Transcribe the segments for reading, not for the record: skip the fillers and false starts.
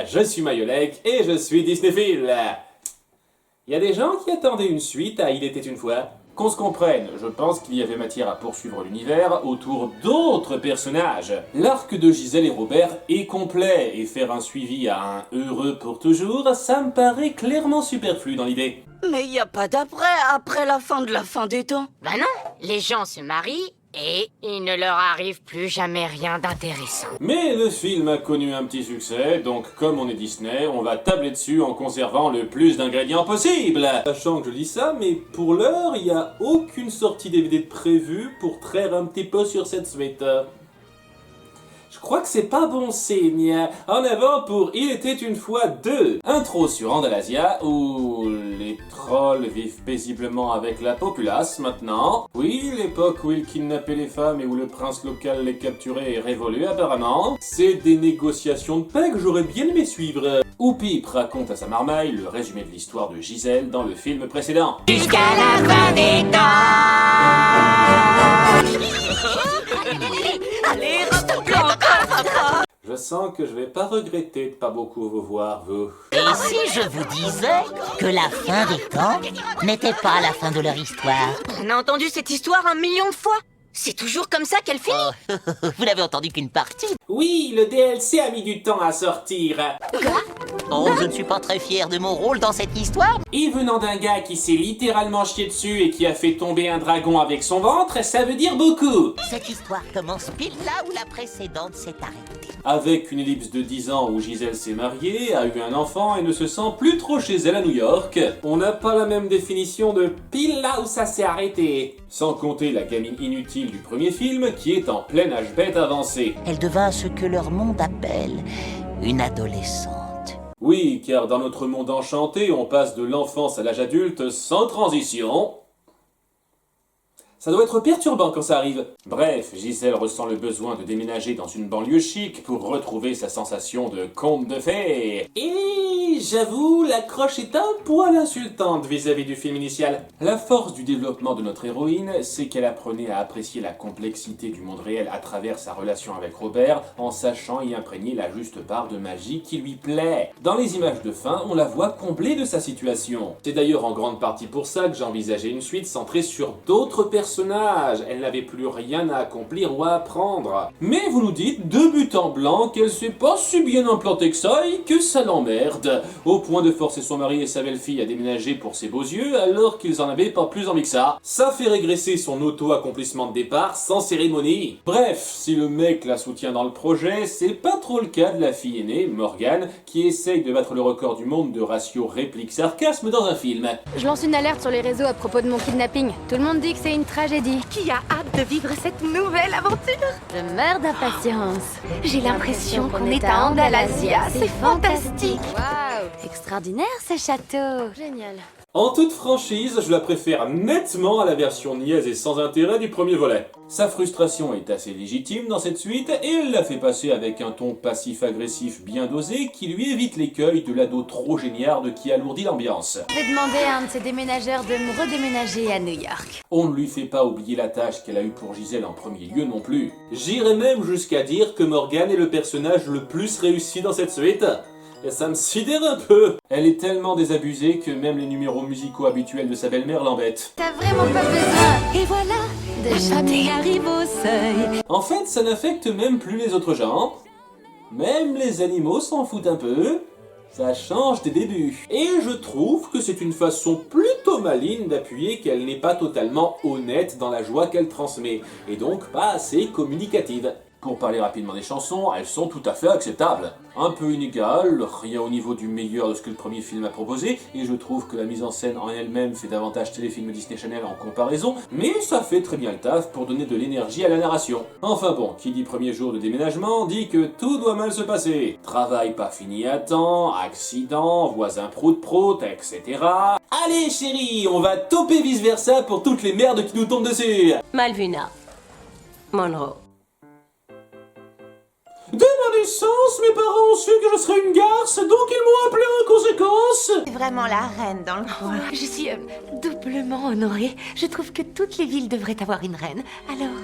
je suis Mayolek et je suis Disneyphile. Il y a des gens qui attendaient une suite à Il était une fois. Qu'on se comprenne, je pense qu'il y avait matière à poursuivre l'univers autour d'autres personnages. L'arc de Gisèle et Robert est complet, et faire un suivi à un heureux pour toujours, ça me paraît clairement superflu dans l'idée. Mais y a pas d'après, après la fin des temps. Bah non, les gens se marient et il ne leur arrive plus jamais rien d'intéressant. Mais le film a connu un petit succès, donc comme on est Disney, on va tabler dessus en conservant le plus d'ingrédients possible. Sachant que je dis ça, mais pour l'heure, il n'y a aucune sortie DVD de prévue pour traire un petit peu sur cette suite. Je crois que c'est pas bon signe. En avant pour Il était une fois 2. Intro sur Andalasia, où les trolls vivent paisiblement avec la populace maintenant. Oui, l'époque où ils kidnappaient les femmes et où le prince local les capturait est révolue apparemment. C'est des négociations de paix que j'aurais bien aimé suivre. Où Pip raconte à sa marmaille le résumé de l'histoire de Gisèle dans le film précédent. Jusqu'à la fin des temps. Allez, rattrape-le encore, papa. Je sens que je vais pas regretter de pas beaucoup vous voir, vous. Et si je vous disais que la fin des temps n'était pas la fin de leur histoire? On a entendu cette histoire 1 million de fois. C'est toujours comme ça qu'elle finit. Vous n'avez entendu qu'une partie. Oui, le DLC a mis du temps à sortir. Oh, je ne suis pas très fier de mon rôle dans cette histoire. Et venant d'un gars qui s'est littéralement chié dessus et qui a fait tomber un dragon avec son ventre, ça veut dire beaucoup. Cette histoire commence pile là où la précédente s'est arrêtée. Avec une ellipse de 10 ans où Gisèle s'est mariée, a eu un enfant et ne se sent plus trop chez elle à New York, on n'a pas la même définition de pile là où ça s'est arrêté. Sans compter la gamine inutile du premier film qui est en plein âge bête avancé. Elle devint ce que leur monde appelle une adolescente. Oui, car dans notre monde enchanté, on passe de l'enfance à l'âge adulte sans transition. Ça doit être perturbant quand ça arrive. Bref, Gisèle ressent le besoin de déménager dans une banlieue chic pour retrouver sa sensation de conte de fées. Et j'avoue, l'accroche est un poil insultante vis-à-vis du film initial. La force du développement de notre héroïne, c'est qu'elle apprenait à apprécier la complexité du monde réel à travers sa relation avec Robert, en sachant y imprégner la juste part de magie qui lui plaît. Dans les images de fin, on la voit comblée de sa situation. C'est d'ailleurs en grande partie pour ça que j'envisageais une suite centrée sur d'autres personnages. Elle n'avait plus rien à accomplir ou à apprendre. Mais vous nous dites, de but en blanc, qu'elle s'est pas si bien implantée que ça et que ça l'emmerde, au point de forcer son mari et sa belle-fille à déménager pour ses beaux yeux alors qu'ils en avaient pas plus envie que ça. Ça fait régresser son auto-accomplissement de départ sans cérémonie. Bref, si le mec la soutient dans le projet, c'est pas trop le cas de la fille aînée, Morgane, qui essaye de battre le record du monde de ratio réplique-sarcasme dans un film. Je lance une alerte sur les réseaux à propos de mon kidnapping. Tout le monde dit que c'est une tragédie. Qui a hâte de vivre cette nouvelle aventure? Je meurs d'impatience. J'ai l'impression qu'on est à Andalasia. C'est fantastique. Waouh, extraordinaire ce château. Génial. En toute franchise, je la préfère nettement à la version niaise et sans intérêt du premier volet. Sa frustration est assez légitime dans cette suite et elle la fait passer avec un ton passif-agressif bien dosé qui lui évite l'écueil de l'ado trop géniarde qui alourdit l'ambiance. Je vais demander à un de ces déménageurs de me redéménager à New York. On ne lui fait pas oublier la tâche qu'elle a eue pour Gisèle en premier lieu non plus. J'irais même jusqu'à dire que Morgane est le personnage le plus réussi dans cette suite. Et ça me sidère un peu. Elle est tellement désabusée que même les numéros musicaux habituels de sa belle-mère l'embêtent. T'as vraiment pas besoin Et voilà, de chanter. arrive au seuil. En fait, ça n'affecte même plus les autres gens. Même les animaux s'en foutent un peu. Ça change des débuts. Et je trouve que c'est une façon plutôt maligne d'appuyer qu'elle n'est pas totalement honnête dans la joie qu'elle transmet, et donc pas assez communicative. Pour parler rapidement des chansons, elles sont tout à fait acceptables. Un peu inégales, rien au niveau du meilleur de ce que le premier film a proposé, et je trouve que la mise en scène en elle-même fait davantage téléfilm Disney Channel en comparaison, mais ça fait très bien le taf pour donner de l'énergie à la narration. Enfin bon, qui dit premier jour de déménagement dit que tout doit mal se passer. Travail pas fini à temps, accident, voisin prout-prout, etc. Allez chérie, on va toper vice-versa pour toutes les merdes qui nous tombent dessus. Malvina. Monroe. Dès ma naissance, mes parents ont su que je serais une garce, donc ils m'ont appelé en conséquence. C'est vraiment la reine dans le coin. Je suis doublement honorée. Je trouve que toutes les villes devraient avoir une reine. Alors...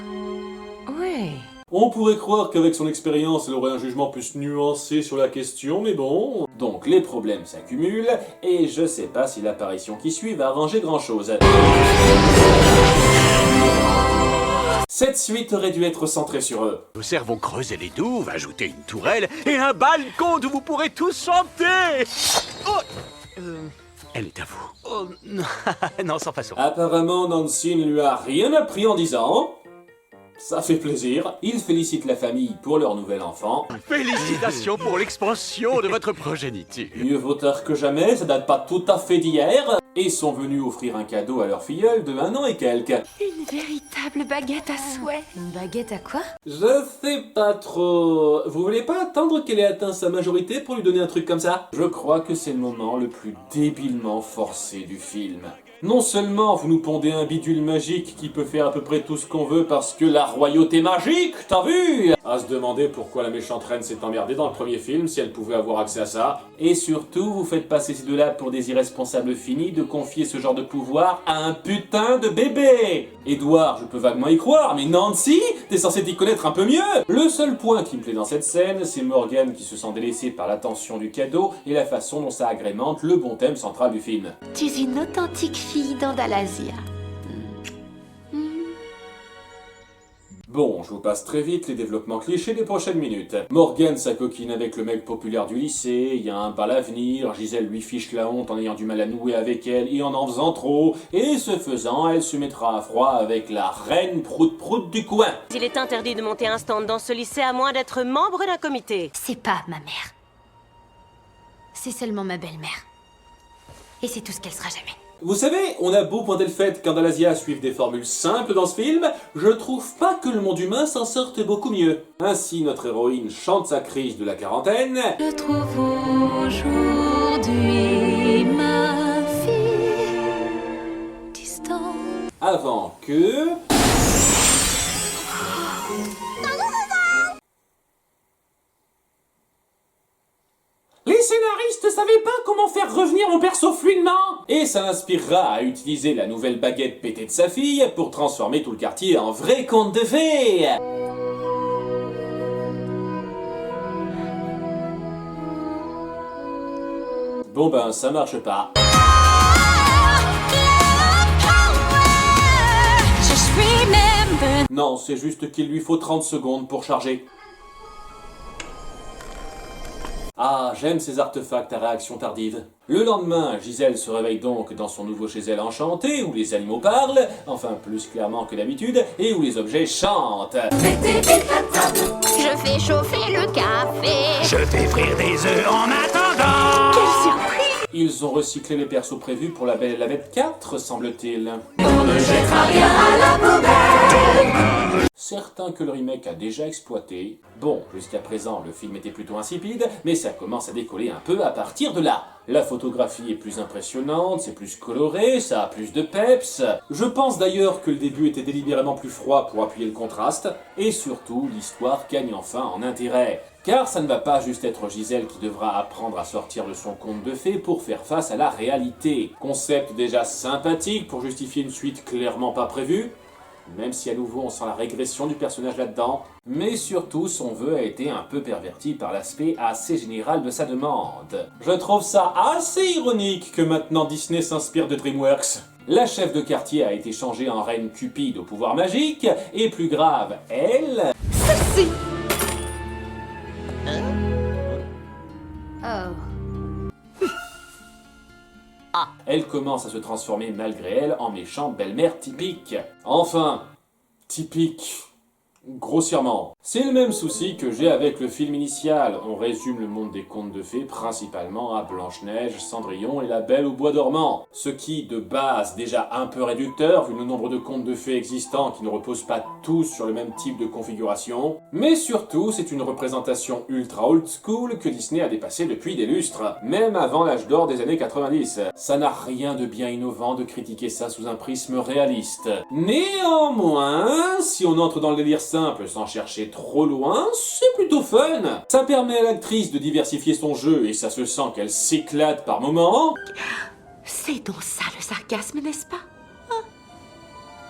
Oui. On pourrait croire qu'avec son expérience, elle aurait un jugement plus nuancé sur la question, mais bon... Donc les problèmes s'accumulent, et je sais pas si l'apparition qui suit va arranger grand-chose. Cette suite aurait dû être centrée sur eux. Nos cerfs vont creuser les douves, ajouter une tourelle et un balcon d'où vous pourrez tous chanter. Oh, elle est à vous. Oh, non, non, sans façon. Apparemment, Nancy ne lui a rien appris en disant... Ça fait plaisir. Il félicite la famille pour leur nouvel enfant. Félicitations pour l'expansion de votre progéniture. Mieux vaut tard que jamais, ça date pas tout à fait d'hier. Et sont venus offrir un cadeau à leur filleule de 1 an et quelques. Une véritable baguette à souhait. Une baguette à quoi? Je sais pas trop... Vous voulez pas attendre qu'elle ait atteint sa majorité pour lui donner un truc comme ça? Je crois que c'est le moment le plus débilement forcé du film. Non seulement vous nous pondez un bidule magique qui peut faire à peu près tout ce qu'on veut parce que la royauté magique, t'as vu? À se demander pourquoi la méchante reine s'est emmerdée dans le premier film si elle pouvait avoir accès à ça. Et surtout, vous faites passer ces deux-là pour des irresponsables finis de confier ce genre de pouvoir à un putain de bébé. Edward, je peux vaguement y croire, mais Nancy, t'es censé t'y connaître un peu mieux. Le seul point qui me plaît dans cette scène, c'est Morgan qui se sent délaissée par l'attention du cadeau et la façon dont ça agrémente le bon thème central du film. Tu es une authentique fille d'Andalasia. Bon, je vous passe très vite les développements clichés des prochaines minutes. Morgan s'acoquine avec le mec populaire du lycée, il y a un bal à venir, Gisèle lui fiche la honte en ayant du mal à nouer avec elle et en faisant trop, et ce faisant, elle se mettra à froid avec la reine prout-prout du coin. Il est interdit de monter un stand dans ce lycée à moins d'être membre d'un comité. C'est pas ma mère. C'est seulement ma belle-mère. Et c'est tout ce qu'elle sera jamais. Vous savez, on a beau pointer le fait qu'Andalasia suive des formules simples dans ce film, je trouve pas que le monde humain s'en sorte beaucoup mieux. Ainsi, notre héroïne chante sa crise de la quarantaine. Je trouve aujourd'hui ma fille distante. Avant que... Les scénaristes savaient pas comment faire revenir mon perso fluidement. Et ça l'inspirera à utiliser la nouvelle baguette pétée de sa fille pour transformer tout le quartier en vrai conte de fées. Bon ben, ça marche pas. Non, c'est juste qu'il lui faut 30 secondes pour charger. Ah, j'aime ces artefacts à réaction tardive. Le lendemain, Gisèle se réveille donc dans son nouveau chez elle enchanté, où les animaux parlent, enfin plus clairement que d'habitude, et où les objets chantent. Je fais chauffer le café. Je fais frire des œufs en attendant. Quelle surprise! Ils ont recyclé les persos prévus pour La Belle et la Bête 4, semble-t-il. On ne jettera rien à la poubelle. Certains que le remake a déjà exploité. Bon, jusqu'à présent, le film était plutôt insipide, mais ça commence à décoller un peu à partir de là. La photographie est plus impressionnante, c'est plus coloré, ça a plus de peps. Je pense d'ailleurs que le début était délibérément plus froid pour appuyer le contraste, et surtout, l'histoire gagne enfin en intérêt. Car ça ne va pas juste être Gisèle qui devra apprendre à sortir de son conte de fées pour faire face à la réalité. Concept déjà sympathique pour justifier une suite clairement pas prévue, même si à nouveau on sent la régression du personnage là-dedans, mais surtout son vœu a été un peu perverti par l'aspect assez général de sa demande. Je trouve ça assez ironique que maintenant Disney s'inspire de DreamWorks. La chef de quartier a été changée en reine Cupide au pouvoir magique, et plus grave, elle... Ceci. Oh. Elle commence à se transformer malgré elle en méchante belle-mère typique. Enfin, typique. Grossièrement. C'est le même souci que j'ai avec le film initial. On résume le monde des contes de fées principalement à Blanche-Neige, Cendrillon et la Belle au bois dormant. Ce qui, de base, déjà un peu réducteur vu le nombre de contes de fées existants qui ne reposent pas tous sur le même type de configuration. Mais surtout, c'est une représentation ultra old school que Disney a dépassée depuis des lustres, même avant l'âge d'or des années 90. Ça n'a rien de bien innovant de critiquer ça sous un prisme réaliste. Néanmoins, si on entre dans le délire simple sans chercher trop loin, c'est plutôt fun. Ça permet à l'actrice de diversifier son jeu et ça se sent qu'elle s'éclate par moments. C'est donc ça le sarcasme, n'est-ce pas?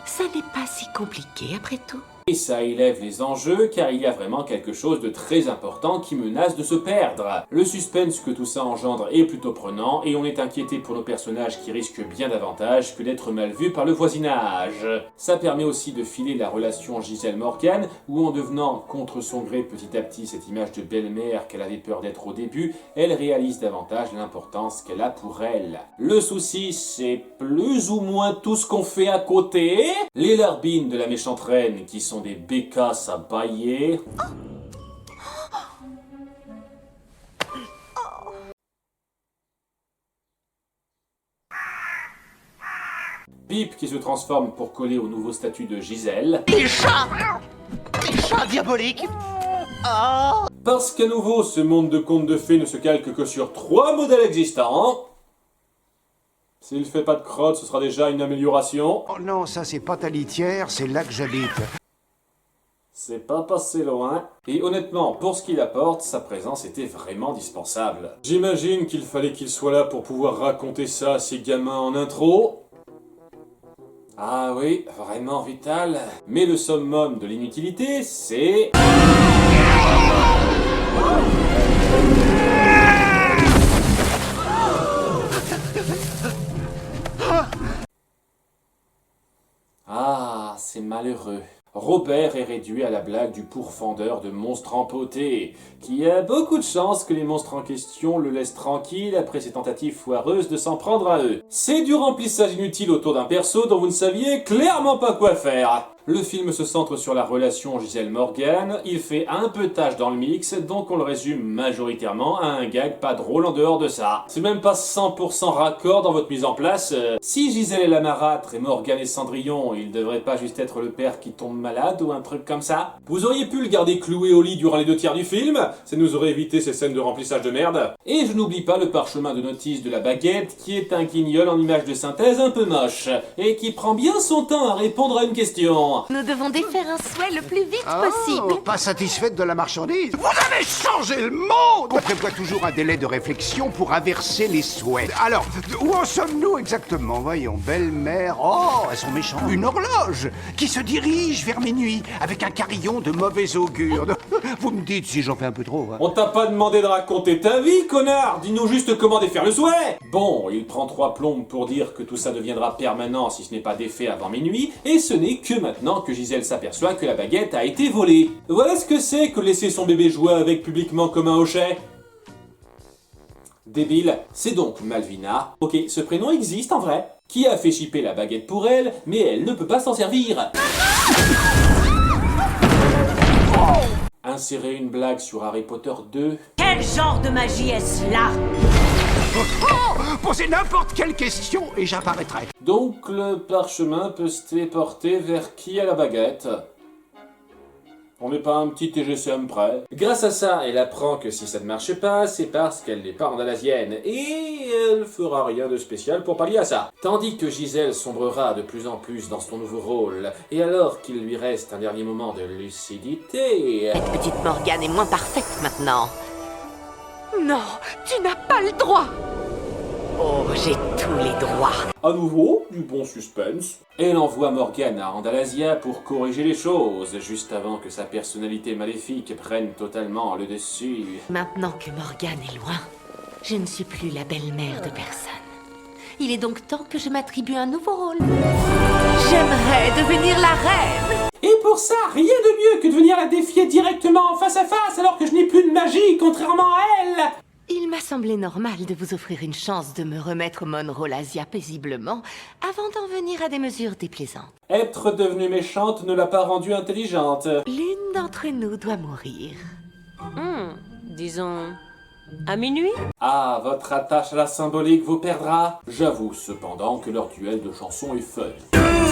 Ça n'est pas si compliqué après tout. Et ça élève les enjeux car il y a vraiment quelque chose de très important qui menace de se perdre. Le suspense que tout ça engendre est plutôt prenant et on est inquiété pour nos personnages qui risquent bien davantage que d'être mal vus par le voisinage. Ça permet aussi de filer la relation Giselle-Morgane où en devenant contre son gré petit à petit cette image de belle-mère qu'elle avait peur d'être au début, elle réalise davantage l'importance qu'elle a pour elle. Le souci, c'est plus ou moins tout ce qu'on fait à côté. Les larbines de la méchante reine qui sont des bécasses à bailler. Pip qui se transforme pour coller au nouveau statut de Giselle. Les chats diaboliques. Oh. Parce qu'à nouveau, ce monde de contes de fées ne se calque que sur 3 modèles existants. S'il fait pas de crotte, ce sera déjà une amélioration. Oh non, ça c'est pas ta litière, c'est là que j'habite. C'est pas passé loin. Et honnêtement, pour ce qu'il apporte, sa présence était vraiment dispensable. J'imagine qu'il fallait qu'il soit là pour pouvoir raconter ça à ses gamins en intro. Ah oui, vraiment vital. Mais le summum de l'inutilité, c'est... Ah, c'est malheureux. Robert est réduit à la blague du pourfendeur de monstres empotés, qui a beaucoup de chance que les monstres en question le laissent tranquille après ses tentatives foireuses de s'en prendre à eux. C'est du remplissage inutile autour d'un perso dont vous ne saviez clairement pas quoi faire. Le film se centre sur la relation Giselle-Morgane, il fait un peu tâche dans le mix, donc on le résume majoritairement à un gag pas drôle en dehors de ça. C'est même pas 100% raccord dans votre mise en place. Si Giselle est la marâtre et Morgane est Cendrillon, il devrait pas juste être le père qui tombe malade ou un truc comme ça? Vous auriez pu le garder cloué au lit durant les 2 tiers du film, ça nous aurait évité ces scènes de remplissage de merde. Et je n'oublie pas le parchemin de notice de la baguette, qui est un guignol en image de synthèse un peu moche, et qui prend bien son temps à répondre à une question. Nous devons défaire un souhait le plus vite possible. Pas satisfaite de la marchandise? Vous avez changé le monde! On prévoit toujours un délai de réflexion pour inverser les souhaits. Alors, où en sommes-nous exactement? Voyons, belle-mère... Oh, elles sont méchantes. Une horloge qui se dirige vers minuit avec un carillon de mauvais augure. Vous me dites si j'en fais un peu trop. Hein. On t'a pas demandé de raconter ta vie, connard! Dis-nous juste comment défaire le souhait! Bon, il prend 3 plombes pour dire que tout ça deviendra permanent si ce n'est pas défait avant minuit, et ce n'est que maintenant que Giselle s'aperçoit que la baguette a été volée. Voilà ce que c'est que laisser son bébé jouer avec publiquement comme un hochet. Débile, c'est donc Malvina. Ok, ce prénom existe en vrai. Qui a fait chipper la baguette pour elle, mais elle ne peut pas s'en servir. Insérer une blague sur Harry Potter 2. Quel genre de magie est-ce là? Posez n'importe quelle question et j'apparaîtrai. Donc le parchemin peut se téléporter vers qui a la baguette? On n'est pas un petit TGCM près. Grâce à ça, elle apprend que si ça ne marche pas, c'est parce qu'elle n'est pas andalasienne. Et elle fera rien de spécial pour pallier à ça. Tandis que Giselle sombrera de plus en plus dans son nouveau rôle. Et alors qu'il lui reste un dernier moment de lucidité... Cette petite Morgane est moins parfaite maintenant. Non, tu n'as pas le droit. Oh, j'ai tous les droits. À nouveau, du bon suspense. Elle envoie Morgane à Andalasia pour corriger les choses, juste avant que sa personnalité maléfique prenne totalement le dessus. Maintenant que Morgane est loin, je ne suis plus la belle-mère de personne. Il est donc temps que je m'attribue un nouveau rôle. J'aimerais devenir la reine. Et pour ça, rien de mieux que de venir la défier directement en face à face alors que je n'ai plus de magie, contrairement à elle. Il m'a semblé normal de vous offrir une chance de me remettre mon rôle Asia paisiblement avant d'en venir à des mesures déplaisantes. Être devenue méchante ne l'a pas rendue intelligente. L'une d'entre nous doit mourir. Disons... à minuit? Ah, votre attache à la symbolique vous perdra. J'avoue cependant que leur duel de chansons est fun.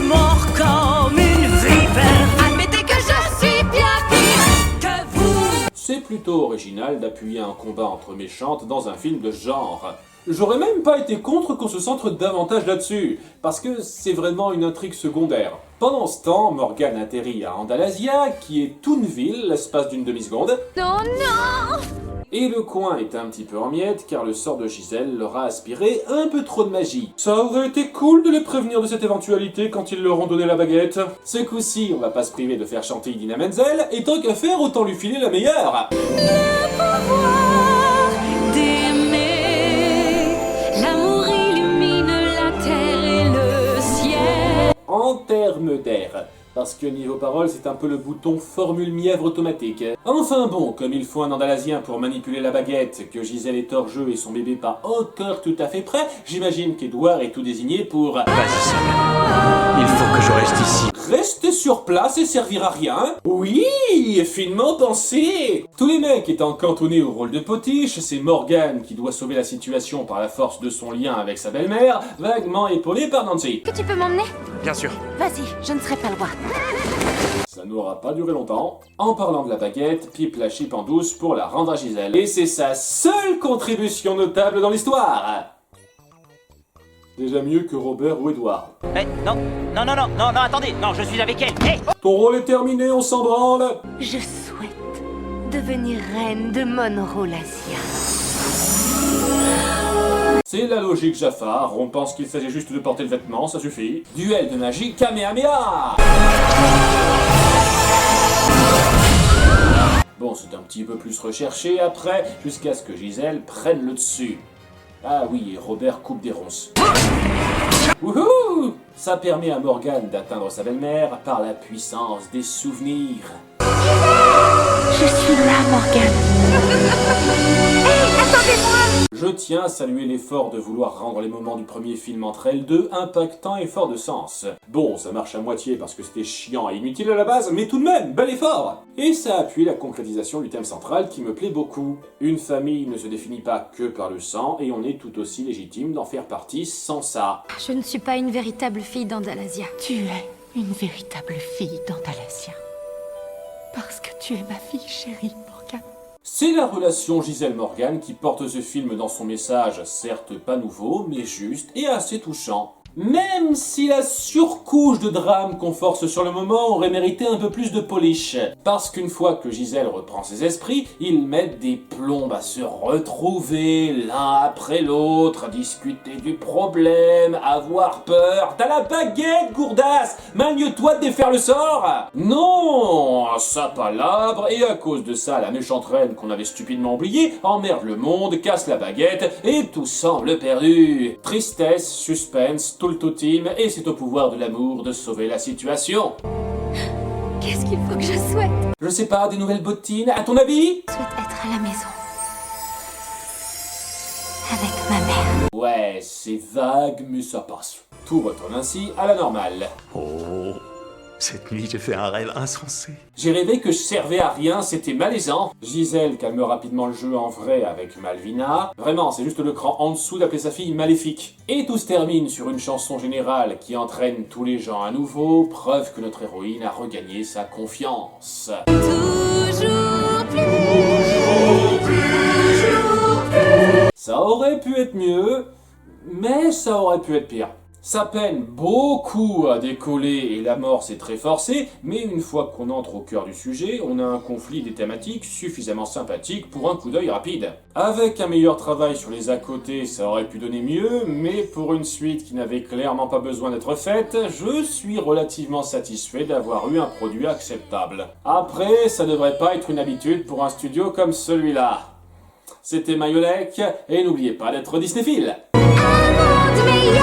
Mort comme une vipère. Admettez que je suis bien pire que vous. C'est plutôt original d'appuyer un combat entre méchantes dans un film de genre. J'aurais même pas été contre qu'on se centre davantage là-dessus, parce que c'est vraiment une intrigue secondaire. Pendant ce temps, Morgane atterrit à Andalasia, qui est Toonville, l'espace d'une demi-seconde. Non, non. Et le coin est un petit peu en miettes car le sort de Gisèle leur a aspiré un peu trop de magie. Ça aurait été cool de les prévenir de cette éventualité quand ils leur ont donné la baguette. Ce coup-ci, on va pas se priver de faire chanter Idina Menzel, et tant qu'à faire, autant lui filer la meilleure. L'amour illumine la terre et le ciel. En termes d'air. Parce que niveau paroles, c'est un peu le bouton formule mièvre automatique. Enfin bon, comme il faut un Andalasien pour manipuler la baguette, que Gisèle est hors jeu et son bébé pas encore tout à fait prêt, j'imagine qu'Edouard est tout désigné pour... Vas-y, Sam. Il faut que je reste ici. Rester sur place et servir à rien? Oui, finement pensé. Tous les mecs étant cantonnés au rôle de potiche, c'est Morgane qui doit sauver la situation par la force de son lien avec sa belle-mère, vaguement épaulée par Nancy. Que tu peux m'emmener? Bien sûr. Vas-y, je ne serai pas loin. Ça n'aura pas duré longtemps. En parlant de la baguette, Pipe la chipe en douce pour la rendre à Gisèle. Et c'est sa seule contribution notable dans l'histoire. Déjà mieux que Robert ou Edouard. Non, attendez, non, je suis avec elle. Ton rôle est terminé, on s'en branle. Je souhaite devenir reine de Monrolasia. C'est la logique Jafar, on pense qu'il s'agit juste de porter le vêtement, ça suffit. Duel de magie Kamehameha. Bon, c'est un petit peu plus recherché après, jusqu'à ce que Gisèle prenne le dessus. Ah oui, et Robert coupe des ronces. Wouhou! Ça permet à Morgane d'atteindre sa belle-mère par la puissance des souvenirs. Je suis là, Morgane. Je tiens à saluer l'effort de vouloir rendre les moments du premier film entre elles deux impactants et forts de sens. Bon, ça marche à moitié parce que c'était chiant et inutile à la base, mais tout de même, bel effort! Et ça appuie la concrétisation du thème central qui me plaît beaucoup. Une famille ne se définit pas que par le sang, et on est tout aussi légitime d'en faire partie sans ça. Je ne suis pas une véritable fille d'Andalasia. Tu es une véritable fille d'Andalasia. Parce que tu es ma fille chérie, Morgane. C'est la relation Gisèle-Morgane qui porte ce film dans son message, certes pas nouveau, mais juste et assez touchant. Même si la surcouche de drame qu'on force sur le moment aurait mérité un peu plus de polish. Parce qu'une fois que Gisèle reprend ses esprits, ils mettent des plombes à se retrouver l'un après l'autre, à discuter du problème, avoir peur. T'as la baguette, gourdasse! Magne-toi de défaire le sort! Non! Ça palabre, et à cause de ça, la méchante reine qu'on avait stupidement oubliée emmerde le monde, casse la baguette, et tout semble perdu. Tristesse, suspense, tout le totem, et c'est au pouvoir de l'amour de sauver la situation. Qu'est-ce qu'il faut que je souhaite? Je sais pas, des nouvelles bottines, à ton avis? Je souhaite être à la maison. Avec ma mère. Ouais, c'est vague, mais ça passe. Tout retourne ainsi à la normale. Oh, cette nuit, j'ai fait un rêve insensé. J'ai rêvé que je servais à rien, c'était malaisant. Gisèle calme rapidement le jeu en vrai avec Malvina. Vraiment, c'est juste le cran en dessous d'appeler sa fille maléfique. Et tout se termine sur une chanson générale qui entraîne tous les gens à nouveau, preuve que notre héroïne a regagné sa confiance. Toujours plus. Ça aurait pu être mieux, mais ça aurait pu être pire. Ça peine beaucoup à décoller et l'amorce est très forcée, mais une fois qu'on entre au cœur du sujet, on a un conflit des thématiques suffisamment sympathique pour un coup d'œil rapide. Avec un meilleur travail sur les à-côté, ça aurait pu donner mieux, mais pour une suite qui n'avait clairement pas besoin d'être faite, je suis relativement satisfait d'avoir eu un produit acceptable. Après, ça devrait pas être une habitude pour un studio comme celui-là. C'était Mayolek, et n'oubliez pas d'être Disneyphile. Un monde meilleur.